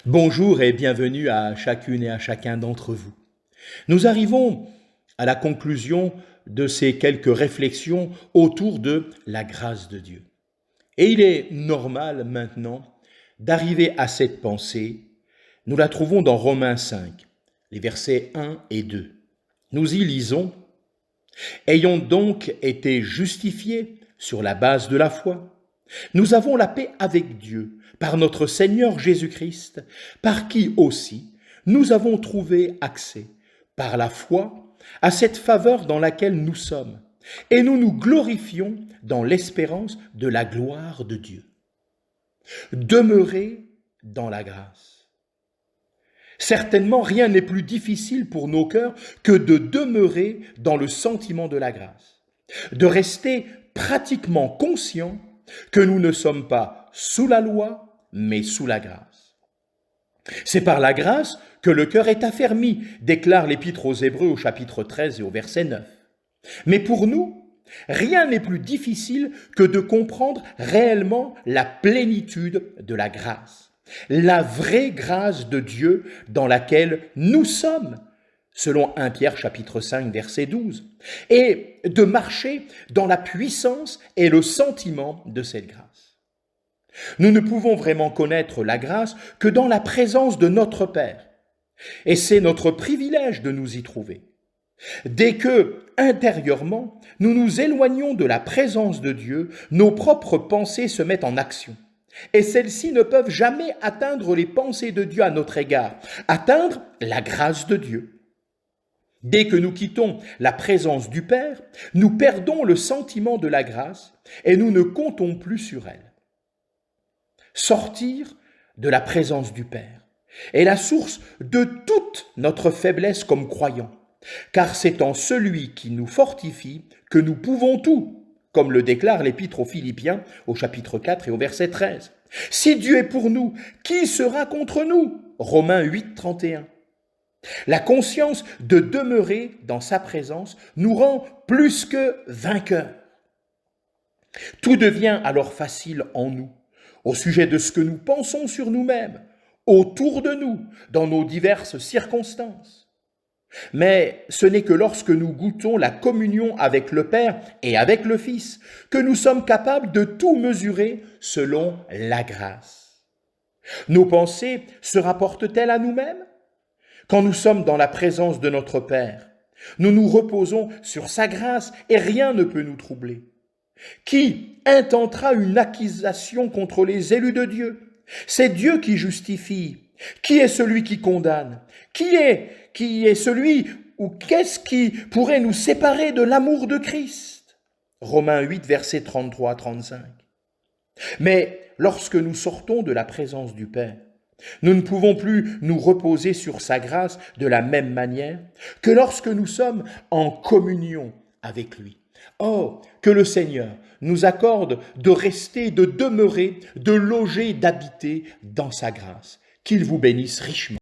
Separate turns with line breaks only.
Bonjour et bienvenue à chacune et à chacun d'entre vous. Nous arrivons à la conclusion de ces quelques réflexions autour de la grâce de Dieu. Et il est normal maintenant d'arriver à cette pensée. Nous la trouvons dans Romains 5, les versets 1 et 2. Nous y lisons « Ayons donc été justifiés sur la base de la foi, nous avons la paix avec Dieu par notre Seigneur Jésus-Christ, par qui aussi nous avons trouvé accès, par la foi, à cette faveur dans laquelle nous sommes, et nous nous glorifions dans l'espérance de la gloire de Dieu. » Demeurer dans la grâce. Certainement, rien n'est plus difficile pour nos cœurs que de demeurer dans le sentiment de la grâce, de rester pratiquement conscients que nous ne sommes pas sous la loi, mais sous la grâce. C'est par la grâce que le cœur est affermi, déclare l'Épître aux Hébreux au chapitre 13 et au verset 9. Mais pour nous, rien n'est plus difficile que de comprendre réellement la plénitude de la grâce, la vraie grâce de Dieu dans laquelle nous sommes, selon 1 Pierre chapitre 5 verset 12, et de marcher dans la puissance et le sentiment de cette grâce. Nous ne pouvons vraiment connaître la grâce que dans la présence de notre Père, et c'est notre privilège de nous y trouver. Dès que, intérieurement, nous nous éloignons de la présence de Dieu, nos propres pensées se mettent en action. Et celles-ci ne peuvent jamais atteindre les pensées de Dieu à notre égard, atteindre la grâce de Dieu. Dès que nous quittons la présence du Père, nous perdons le sentiment de la grâce et nous ne comptons plus sur elle. Sortir de la présence du Père est la source de toute notre faiblesse comme croyants, car c'est en celui qui nous fortifie que nous pouvons tout, comme le déclare l'Épître aux Philippiens au chapitre 4 et au verset 13. Si Dieu est pour nous, qui sera contre nous? Romains 8, 31. La conscience de demeurer dans sa présence nous rend plus que vainqueurs. Tout devient alors facile en nous, au sujet de ce que nous pensons sur nous-mêmes, autour de nous, dans nos diverses circonstances. Mais ce n'est que lorsque nous goûtons la communion avec le Père et avec le Fils que nous sommes capables de tout mesurer selon la grâce. Nos pensées se rapportent-elles à nous-mêmes? Quand nous sommes dans la présence de notre Père, nous nous reposons sur sa grâce et rien ne peut nous troubler. Qui intentera une accusation contre les élus de Dieu? C'est Dieu qui justifie. Qui est celui qui condamne? Qui est celui ou qu'est-ce qui pourrait nous séparer de l'amour de Christ? Romains 8, versets 33 à 35. Mais lorsque nous sortons de la présence du Père, nous ne pouvons plus nous reposer sur sa grâce de la même manière que lorsque nous sommes en communion avec lui. Oh, que le Seigneur nous accorde de rester, de demeurer, de loger, d'habiter dans sa grâce. Qu'il vous bénisse richement.